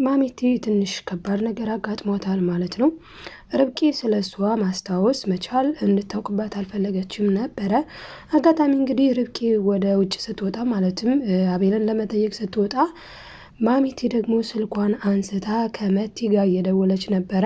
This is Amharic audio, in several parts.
ማሚቲ ትንሽ ከባድ ነገር አጋጥሟታል ማለት ነው። ርብቃ ስለሷ ማስታወስ መቻል እንድታውቅባት አልፈለገችም ነበረ። አጋጣሚ እንግዲህ ርብቃ ወደ ውጭ ስትወጣ ማለትም አቤልን ለመጠየቅ ስትወጣ ማሚቲ ደግሞ ስልኳን አንስታ ከመቲ ጋር እየደወለች ነበረ።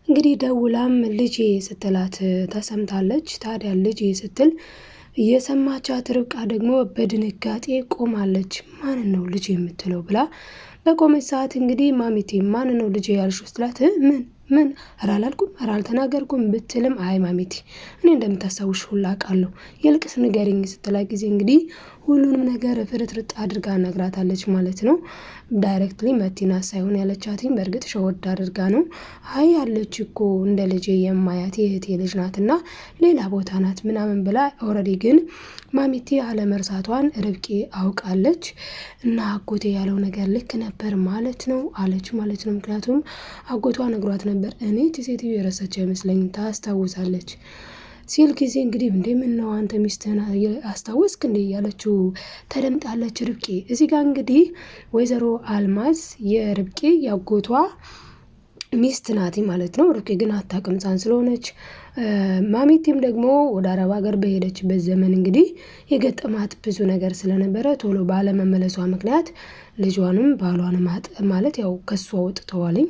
እንግዲህ ደውላም ልጄ ስትላት ተሰምታለች። ታዲያ ልጄ ስትል የሰማቻት ርብቃ ደግሞ በድንጋጤ ቆማለች። ማን ነው ልጄ የምትለው ብላ በቆመች ሰዓት እንግዲህ ማሚቲ ማን ነው ልጄ ያልሽው ስትላት ምን ኧረ አላልኩም ኧረ አልተናገርኩም ብትልም አይ ማሚቲ እኔ እንደምታስታውሽ ሁላ አውቃለሁ ይልቅስ ንገሪኝ ስትላት ጊዜ እንግዲህ ሁሉንም ነገር ፍርጥርጥ አድርጋ ነግራታለች ማለት ነው። ዳይሬክትሊ መቲና ሳይሆን ያለቻትኝ በእርግጥ ሸወድ አድርጋ ነው። አይ ያለች እኮ እንደ ልጄ የማያት የእህቴ ልጅ ናትና ሌላ ቦታ ናት ምናምን ብላ ኦልሬዲ ግን ማሚቲ አለመርሳቷን ርብቃ አውቃለች። እና አጎቴ ያለው ነገር ልክ ነበር ማለት ነው አለች ማለት ነው። ምክንያቱም አጎቷ ነግሯት ነበር። እኔ ሴትዮ የረሳች አይመስለኝም ታስታውሳለች ሲል ጊዜ እንግዲህ እንዴ ምን ነው አንተ ሚስትህን አስታወስክ እንዴ ያለችው ተደምጣለች ርብቃ። እዚህ ጋር እንግዲህ ወይዘሮ አልማዝ የርብቃ ያጎቷ ሚስት ናት ማለት ነው። ርብቃ ግን አታውቅም ሕፃን ስለሆነች። ማሚቲም ደግሞ ወደ አረብ ሀገር በሄደችበት ዘመን እንግዲህ የገጠማት ብዙ ነገር ስለነበረ ቶሎ ባለመመለሷ ምክንያት ልጇንም ባሏንም ማለት ያው ከሷ ወጥተዋልኝ።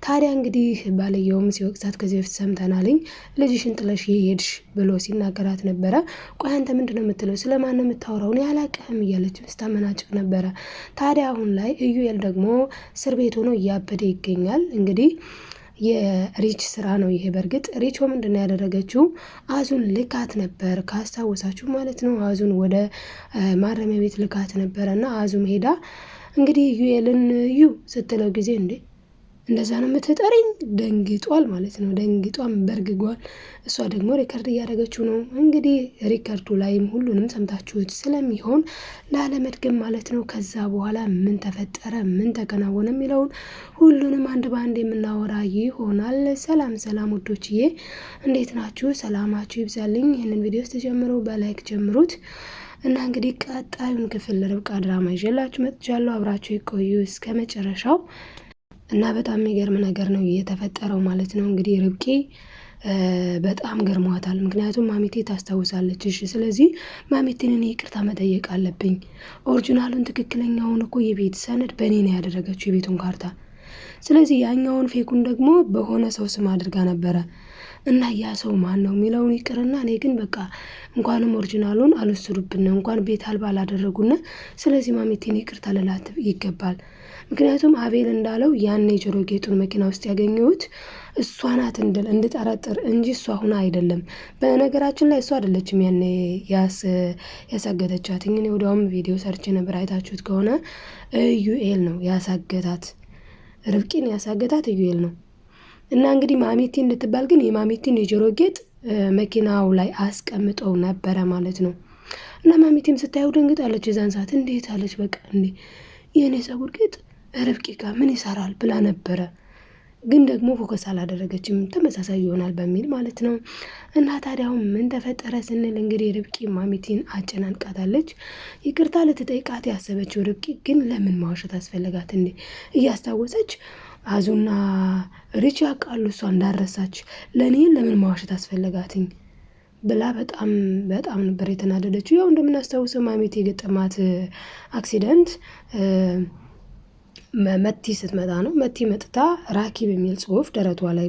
ታዲያ እንግዲህ ባልየውም ሲወቅሳት ከዚህ በፊት ሰምተናልኝ ልጅሽን ጥለሽ ሄድሽ ብሎ ሲናገራት ነበረ። ቆይ አንተ ምንድነው የምትለው? ስለማን ነው የምታወራው? እኔ አላውቅም እያለች ስታመናጭቅ ነበረ። ታዲያ አሁን ላይ ኢዩኤል ደግሞ እስር ቤት ሆኖ እያበደ ይገኛል። እንግዲህ የሪች ስራ ነው ይሄ። በእርግጥ ሪቾ ምንድነው ያደረገችው? አዙን ልካት ነበር ካስታወሳችሁ ማለት ነው። አዙን ወደ ማረሚያ ቤት ልካት ነበረና አዙም ሄዳ እንግዲህ ዩኤልን ዩ ስትለው ጊዜ እንዴ እንደዛ ነው የምትጠሪኝ? ደንግጧል ማለት ነው። ደንግጧን በርግጓል። እሷ ደግሞ ሪከርድ እያደረገችው ነው። እንግዲህ ሪከርዱ ላይም ሁሉንም ሰምታችሁት ስለሚሆን ላለመድገም ማለት ነው። ከዛ በኋላ ምን ተፈጠረ ምን ተከናወነ የሚለውን ሁሉንም አንድ በአንድ የምናወራ ይሆናል። ሰላም ሰላም ውዶችዬ እንዴት ናችሁ? ሰላማችሁ ይብዛልኝ። ይህንን ቪዲዮ ስትጀምሩ በላይክ ጀምሩት እና እንግዲህ ቀጣዩን ክፍል ርብቃ ድራማ ይዤላችሁ መጥቻለሁ። አብራችሁ ይቆዩ እስከ መጨረሻው። እና በጣም የሚገርም ነገር ነው የተፈጠረው ማለት ነው። እንግዲህ ርብቃ በጣም ገርሟታል። ምክንያቱም ማሚቴ ታስታውሳለች። እሺ ስለዚህ ማሚቴን እኔ ይቅርታ መጠየቅ አለብኝ። ኦሪጂናሉን ትክክለኛውን እኮ የቤት ሰነድ በእኔ ነው ያደረገችው የቤቱን ካርታ። ስለዚህ ያኛውን ፌኩን ደግሞ በሆነ ሰው ስም አድርጋ ነበረ እና ያ ሰው ማን ነው የሚለውን ይቅርና እኔ ግን በቃ እንኳንም ኦሪጂናሉን አልወሰዱብን እንኳን ቤት አልባ አላደረጉና ስለዚህ ማሚቴን ይቅርታ ልላት ይገባል። ምክንያቱም አቤል እንዳለው ያን የጆሮ ጌጡን መኪና ውስጥ ያገኘሁት እሷ ናት እንድጠረጥር እንጂ እሷ ሁና አይደለም። በነገራችን ላይ እሷ አይደለችም ያን ያሳገተቻት። እኔ ወዲያውም ቪዲዮ ሰርች ነበር አይታችሁት ከሆነ ዩኤል ነው ያሳገታት። ርብቃን ያሳገታት ዩኤል ነው። እና እንግዲህ ማሚቲ እንድትባል ግን የማሚቲን የጆሮ ጌጥ መኪናው ላይ አስቀምጠው ነበረ ማለት ነው። እና ማሚቲም ስታየው ደንግጣለች። የዛን ሰዓት እንዴት አለች በቃ እንዴ የኔ ፀጉር ጌጥ ርብቃ ጋር ምን ይሰራል ብላ ነበረ። ግን ደግሞ ፎከስ አላደረገችም ተመሳሳይ ይሆናል በሚል ማለት ነው። እና ታዲያው ምን ተፈጠረ ስንል እንግዲህ ርብቃ ማሚቲን አጨናንቃታለች። ይቅርታ ልትጠይቃት ያሰበችው ርብቃ ግን ለምን ማዋሸት አስፈለጋት እንዴ? እያስታወሰች አዙና ሪች ያውቃሉ እሷ እንዳረሳች ለእኔ ለምን ማዋሸት አስፈለጋትኝ ብላ በጣም በጣም ነበር የተናደደችው። ያው እንደምናስታውሰው ማሚቲ የገጠማት አክሲደንት መቲ ስትመጣ ነው። መቲ መጥታ ራኪብ የሚል ጽሁፍ ደረቷ ላይ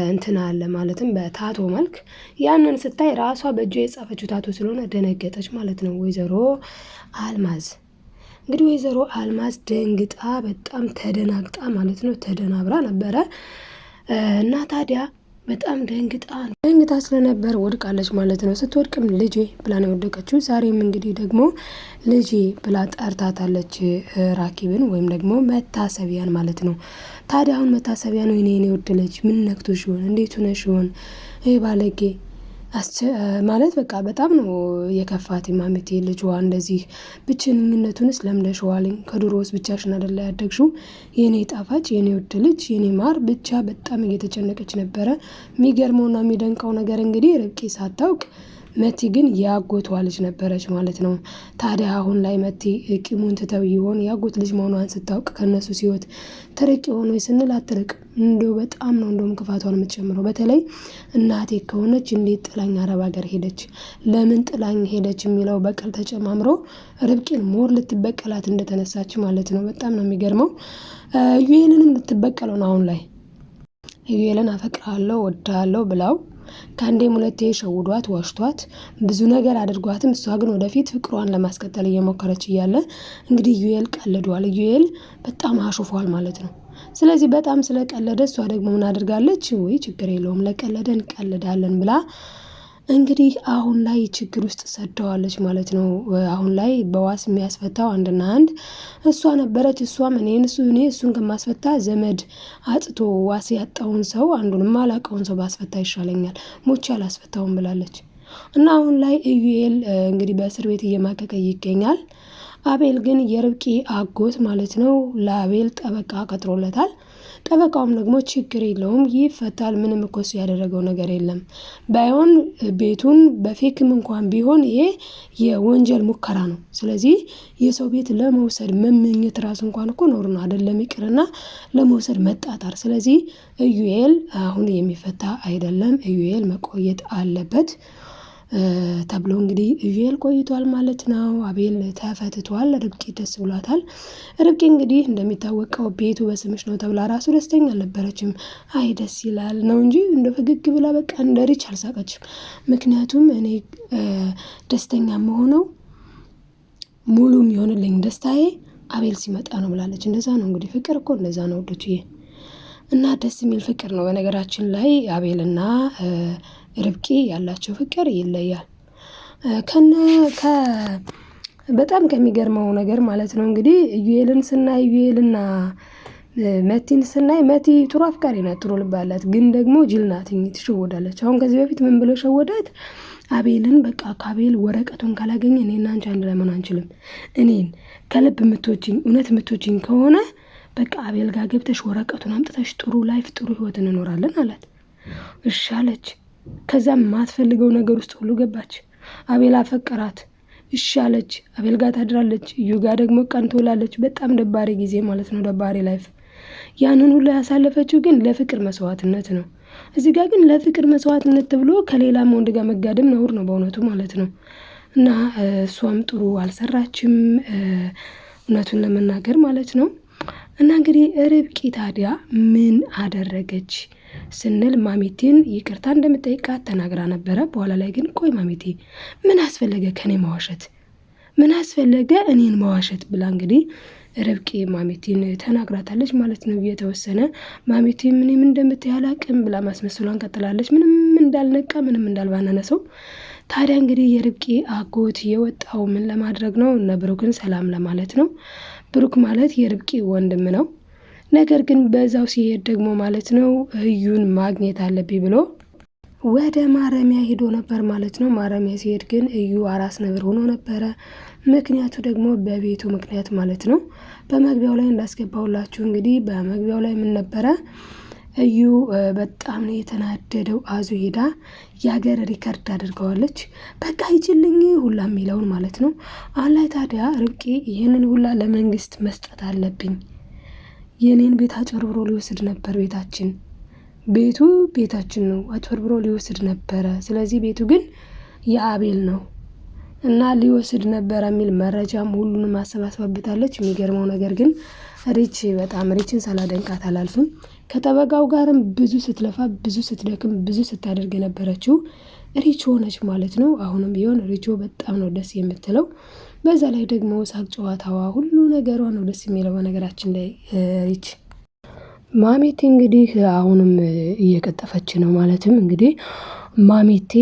እንትና አለ ማለትም በታቶ መልክ ያንን ስታይ ራሷ በእጇ የጻፈችው ታቶ ስለሆነ ደነገጠች ማለት ነው ወይዘሮ አልማዝ። እንግዲህ ወይዘሮ አልማዝ ደንግጣ በጣም ተደናግጣ ማለት ነው ተደናብራ ነበረ። እና ታዲያ በጣም ደንግጣ ስለነበር ወድቃለች ማለት ነው። ስትወድቅም ልጄ ብላ ነው የወደቀችው። ዛሬም እንግዲህ ደግሞ ልጄ ብላ ጠርታታለች ራኪብን ወይም ደግሞ መታሰቢያን ማለት ነው። ታዲያ አሁን መታሰቢያ ነው የኔ ወድ ልጅ ምን ነክቶሽ ይሆን እንዴት ሆነሽ ይሆን ይሄ ባለጌ ማለት በቃ በጣም ነው የከፋት ማሚቴ ልጅዋ እንደዚህ ብቸኝነቱንስ ለምደሽዋልኝ ከድሮስ ብቻሽን አይደለ ያደግሽው የኔ ጣፋጭ የኔ ወድ ልጅ የኔ ማር ብቻ በጣም እየተጨነቀች ነበረ። የሚገርመውና የሚደንቀው ነገር እንግዲህ ርብቃ ሳታውቅ መቲ ግን የአጎቷ ልጅ ነበረች ማለት ነው። ታዲያ አሁን ላይ መቲ ቂሙን ትተው ይሆን? የአጎት ልጅ መሆኗን ስታውቅ ከእነሱ ሲወት ትርቅ የሆነ ስንል አትርቅ። እንደው በጣም ነው እንደውም ክፋቷን የምትጨምረው። በተለይ እናቴ ከሆነች እንዴት ጥላኝ አረብ ሀገር ሄደች፣ ለምን ጥላኝ ሄደች የሚለው በቀል ተጨማምሮ ርብቃን ሞር ልትበቀላት እንደተነሳች ማለት ነው። በጣም ነው የሚገርመው። ኢዩኤልንም ልትበቀለው ነው አሁን ላይ። ኢዩኤልን አፈቅርሃለሁ ወድሃለሁ ብላው ከአንዴም ሁለቴ ሸውዷት ዋሽቷት ብዙ ነገር አድርጓትም እሷ ግን ወደፊት ፍቅሯን ለማስቀጠል እየሞከረች እያለ እንግዲህ ኢዩኤል ቀልዷል። ኢዩኤል በጣም አሹፏል ማለት ነው። ስለዚህ በጣም ስለቀለደ እሷ ደግሞ ምን አድርጋለች? ወይ ችግር የለውም ለቀለደ እንቀልዳለን ብላ እንግዲህ አሁን ላይ ችግር ውስጥ ሰደዋለች ማለት ነው። አሁን ላይ በዋስ የሚያስፈታው አንድና አንድ እሷ ነበረች። እሷም እኔ እሱን ከማስፈታ ዘመድ አጥቶ ዋስ ያጣውን ሰው አንዱንም አላውቀውን ሰው ባስፈታ ይሻለኛል፣ ሞቼ አላስፈታውም ብላለች። እና አሁን ላይ ኢዩኤል እንግዲህ በእስር ቤት እየማቀቀ ይገኛል። አቤል ግን የርብቃ አጎት ማለት ነው ለአቤል ጠበቃ ቀጥሮለታል። ጠበቃውም ደግሞ ችግር የለውም ይፈታል፣ ምንም እኮ እሱ ያደረገው ነገር የለም፣ ባይሆን ቤቱን በፌክም እንኳን ቢሆን ይሄ የወንጀል ሙከራ ነው። ስለዚህ የሰው ቤት ለመውሰድ መመኘት ራሱ እንኳን እኮ ኖር ነው አይደለም፣ ይቅርና ለመውሰድ መጣጣር። ስለዚህ ኢዩኤል አሁን የሚፈታ አይደለም፣ ኢዩኤል መቆየት አለበት ተብሎ እንግዲህ ኢዩኤል ቆይቷል ማለት ነው። አቤል ተፈትቷል። ርብቃ ደስ ብሏታል። ርብቃ እንግዲህ እንደሚታወቀው ቤቱ በስምሽ ነው ተብላ ራሱ ደስተኛ አልነበረችም። አይ ደስ ይላል ነው እንጂ እንደ ፈገግ ብላ በቃ እንደ ሪች አልሳቀችም። ምክንያቱም እኔ ደስተኛ መሆነው ሙሉ የሚሆንልኝ ደስታዬ አቤል ሲመጣ ነው ብላለች። እንደዛ ነው እንግዲህ ፍቅር እኮ እንደዛ ነው ወዶችዬ። እና ደስ የሚል ፍቅር ነው በነገራችን ላይ አቤልና ርብቃ ያላቸው ፍቅር ይለያል። በጣም ከሚገርመው ነገር ማለት ነው እንግዲህ ኢዩኤልን ስናይ ኢዩኤልና መቲን ስናይ መቲ ጥሩ አፍቃሪ ናት፣ ጥሩ ልብ አላት። ግን ደግሞ ጅል ናት፣ ትሸወዳለች። አሁን ከዚህ በፊት ምን ብሎ ሸወዳት? አቤልን በቃ ከአቤል ወረቀቱን ካላገኘ እኔና አንቺ አንድ ላይ መሆን አንችልም፣ እኔን ከልብ የምትወጂኝ እውነት የምትወጂኝ ከሆነ በቃ አቤል ጋር ገብተሽ ወረቀቱን አምጥተሽ ጥሩ ላይፍ ጥሩ ህይወት እንኖራለን አላት። እሺ አለች። ከዛም የማትፈልገው ነገር ውስጥ ሁሉ ገባች። አቤል አፈቀራት። እሺ አለች። አቤል ጋር ታድራለች። እዩ ጋር ደግሞ ቀን ትውላለች። በጣም ደባሪ ጊዜ ማለት ነው፣ ደባሪ ላይፍ። ያንን ሁሉ ያሳለፈችው ግን ለፍቅር መስዋዕትነት ነው። እዚህ ጋር ግን ለፍቅር መስዋዕትነት ተብሎ ከሌላም ወንድ ጋር መጋደም ነውር ነው በእውነቱ ማለት ነው። እና እሷም ጥሩ አልሰራችም እውነቱን ለመናገር ማለት ነው። እና እንግዲህ ርብቃ ታዲያ ምን አደረገች ስንል ማሚቴን ይቅርታ እንደምጠይቃት ተናግራ ነበረ። በኋላ ላይ ግን ቆይ ማሚቴ ምን አስፈለገ ከኔ መዋሸት፣ ምን አስፈለገ እኔን መዋሸት ብላ እንግዲህ ርብቃ ማሚቴን ተናግራታለች ማለት ነው። እየተወሰነ ማሚቴ ምንም እንደምትይ አላቅም ብላ ማስመሰሏን ቀጥላለች። ምንም እንዳልነቃ ምንም እንዳልባነነ ሰው። ታዲያ እንግዲህ የርብቃ አጎት የወጣው ምን ለማድረግ ነው? እነ ብሩክን ሰላም ለማለት ነው። ብሩክ ማለት የርብቃ ወንድም ነው። ነገር ግን በዛው ሲሄድ ደግሞ ማለት ነው እዩን ማግኘት አለብኝ ብሎ ወደ ማረሚያ ሄዶ ነበር ማለት ነው። ማረሚያ ሲሄድ ግን እዩ አራስ ነብር ሆኖ ነበረ። ምክንያቱ ደግሞ በቤቱ ምክንያት ማለት ነው። በመግቢያው ላይ እንዳስገባሁላችሁ እንግዲህ በመግቢያው ላይ ምን ነበረ? እዩ በጣም ነው የተናደደው። አዙ ሄዳ የሀገር ሪከርድ አድርገዋለች። በቃ ይችልኝ ሁላ የሚለውን ማለት ነው። አሁን ላይ ታዲያ ርብቃ ይህንን ሁላ ለመንግስት መስጠት አለብኝ፣ የኔን ቤት አጭበርብሮ ሊወስድ ነበር፣ ቤቱ ቤታችን ነው፣ አጭበርብሮ ሊወስድ ነበረ። ስለዚህ ቤቱ ግን የአቤል ነው እና ሊወስድ ነበረ የሚል መረጃም ሁሉንም አሰባስባበታለች። የሚገርመው ነገር ግን ሪችን ሳላደንቃት አላልፍም። ከጠበቃው ጋርም ብዙ ስትለፋ ብዙ ስትደክም ብዙ ስታደርግ የነበረችው ሪች ሆነች ማለት ነው። አሁንም ቢሆን ሪቾ በጣም ነው ደስ የምትለው። በዛ ላይ ደግሞ ሳቅ ጨዋታዋ ሁሉ ነገሯ ነው ደስ የሚለው። በነገራችን ላይ ሪች ማሚቴ እንግዲህ አሁንም እየቀጠፈች ነው። ማለትም እንግዲህ ማሚቴ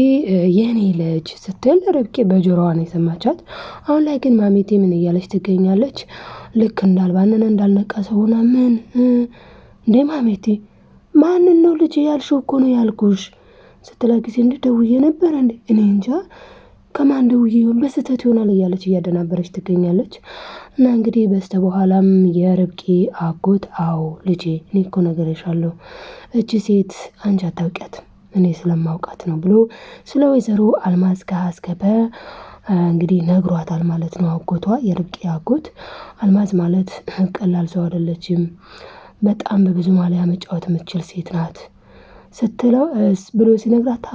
የኔ ልጅ ስትል ርብቃ በጆሮዋ ነው የሰማቻት። አሁን ላይ ግን ማሚቴ ምን እያለች ትገኛለች? ልክ እንዳልባነነ እንዳልነቃ ሰው ሆና ምን እንዴ ማሚቴ ማንን ነው ልጅ ያልሽው? እኮ ነው ያልኩሽ ስትላ ጊዜ እንደደውዬ ነበር እንዴ እኔ እንጃ ከማን ደውዬ ይሆን በስተት ይሆናል እያለች እያደናበረች ትገኛለች። እና እንግዲህ በስተበኋላም የርብቃ አጎት አዎ ልጄ እኔ እኮ ነግሬሻለሁ፣ እቺ ሴት አንቺ አታውቂያትም፣ እኔ ስለማውቃት ነው ብሎ ስለ ወይዘሮ አልማዝ ከአስገበ እንግዲህ ነግሯታል ማለት ነው። አጎቷ የርብቃ አጎት አልማዝ ማለት ቀላል ሰው አይደለችም። በጣም በብዙ ማሊያ መጫወት የምትችል ሴት ናት ስትለው ብሎ ሲነግራት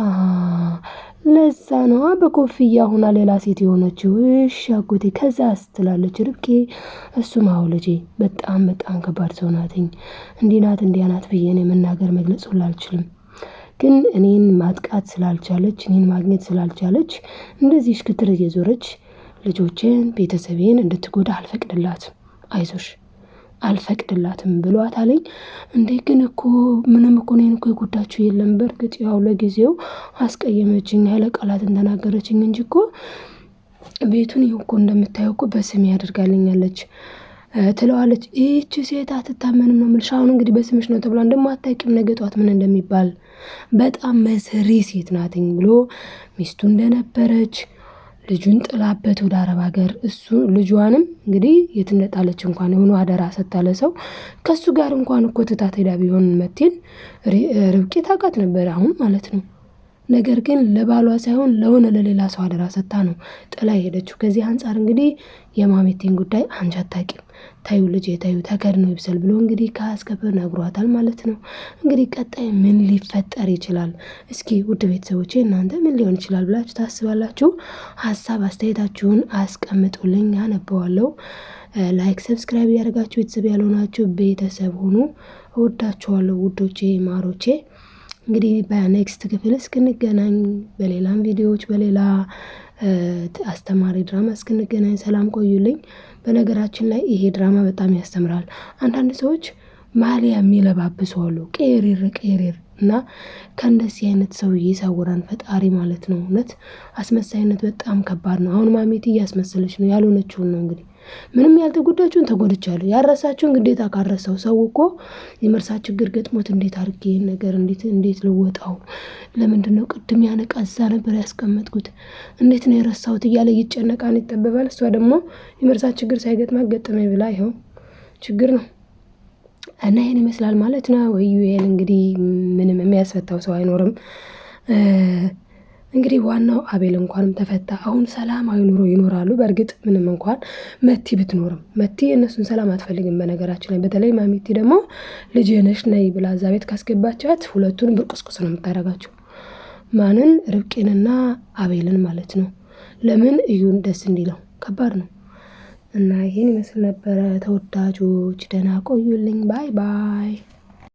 ለዛ ነዋ በኮፍያ ሆና ሌላ ሴት የሆነችው። እሺ አጎቴ ከዛስ ትላለች ርብቃ። እሱም አዎ ልጄ በጣም በጣም ከባድ ሰው ናትኝ። እንዲህ ናት እንዲያ ናት ብዬ እኔ መናገር መግለጽ ሁላ አልችልም። ግን እኔን ማጥቃት ስላልቻለች እኔን ማግኘት ስላልቻለች እንደዚህ እሽክትር እየዞረች ልጆቼን ቤተሰቤን እንድትጎዳ አልፈቅድላትም። አይዞሽ አልፈቅድላትም ብሏት አለኝ። እንዴ ግን እኮ ምንም እኮ እኔን እኮ የጎዳችው የለም። በርግጥ ያው ለጊዜው አስቀየመችኝ ኃይለ ቃላትን ተናገረችኝ እንጂ እኮ ቤቱን ይኸው እኮ እንደምታየው እኮ በስሜ አድርጋልኛለች ትለዋለች። ይህች ሴት አትታመንም ነው የምልሽ። አሁን እንግዲህ በስምሽ ነው ተብላ እንደማታውቂም ነገ ጧት ምን እንደሚባል በጣም መሰሪ ሴት ናትኝ ብሎ ሚስቱ እንደነበረች ልጁን ጥላበት ወደ አረብ ሀገር እሱ ልጇንም እንግዲህ የት እንደጣለች እንኳን የሆነ አደራ ሰጣለ ሰው ከሱ ጋር እንኳን እኮ ትታት ሄዳ ቢሆን መቴን ርብቃ ታውቃት ነበር አሁን ማለት ነው። ነገር ግን ለባሏ ሳይሆን ለሆነ ለሌላ ሰው አደራ ሰጥታ ነው ጥላ ሄደችው። ከዚህ አንፃር እንግዲህ የማሜቴን ጉዳይ አንቺ አታውቂም፣ ታዩ ልጄ ታዩ ተከድኖ ይብሰል ብሎ እንግዲህ ከአስከበር ነግሯታል ማለት ነው። እንግዲህ ቀጣይ ምን ሊፈጠር ይችላል? እስኪ ውድ ቤተሰቦቼ እናንተ ምን ሊሆን ይችላል ብላችሁ ታስባላችሁ? ሀሳብ አስተያየታችሁን አስቀምጡልኝ፣ አነበዋለሁ። ላይክ ሰብስክራይብ ያደርጋችሁ ቤተሰብ ያልሆናችሁ ቤተሰብ ሁኑ። እወዳችኋለሁ ውዶቼ ማሮቼ። እንግዲህ በኔክስት ክፍል እስክንገናኝ በሌላም ቪዲዮዎች በሌላ አስተማሪ ድራማ እስክንገናኝ ሰላም ቆዩልኝ። በነገራችን ላይ ይሄ ድራማ በጣም ያስተምራል። አንዳንድ ሰዎች ማሊያ የሚለባብሱ አሉ ቄሪር እና ከእንደዚህ አይነት ሰው ይሰውራን ፈጣሪ ማለት ነው። እውነት አስመሳይነት በጣም ከባድ ነው። አሁን ማሜት እያስመሰለች ነው፣ ያልሆነችውን ነው። እንግዲህ ምንም ያልተጎዳችሁን ተጎድቻለሁ፣ ያረሳችሁን ግዴታ ካረሳው ሰው እኮ የመርሳት ችግር ገጥሞት እንዴት አድርጌ ይሄን ነገር እንዴት ልወጣው? ለምንድነው ቅድም ያነቃ እዛ ነበር ያስቀመጥኩት እንዴት ነው የረሳሁት እያለ ይጨነቃል፣ ይጠበባል። እሷ ደግሞ የመርሳት ችግር ሳይገጥማት ገጠመኝ ብላ ይኸው ችግር ነው። እና ይሄን ይመስላል ማለት ነው። ኢዩኤል እንግዲህ ምንም የሚያስፈታው ሰው አይኖርም። እንግዲህ ዋናው አቤል እንኳንም ተፈታ። አሁን ሰላማዊ ኑሮ ይኖራሉ። በእርግጥ ምንም እንኳን መቲ ብትኖርም መቲ እነሱን ሰላም አትፈልግም። በነገራችን ላይ በተለይ ማሚቲ ደግሞ ልጄ ነሽ ነይ ብላ እዛ ቤት ካስገባቻት ሁለቱን ብርቁስቁስ ነው የምታደርጋቸው። ማንን? ርብቃንና አቤልን ማለት ነው። ለምን እዩን ደስ እንዲለው ከባድ ነው። እና ይሄን ይመስል ነበረ ተወዳጆች፣ ደህና ቆዩልኝ። ባይ ባይ።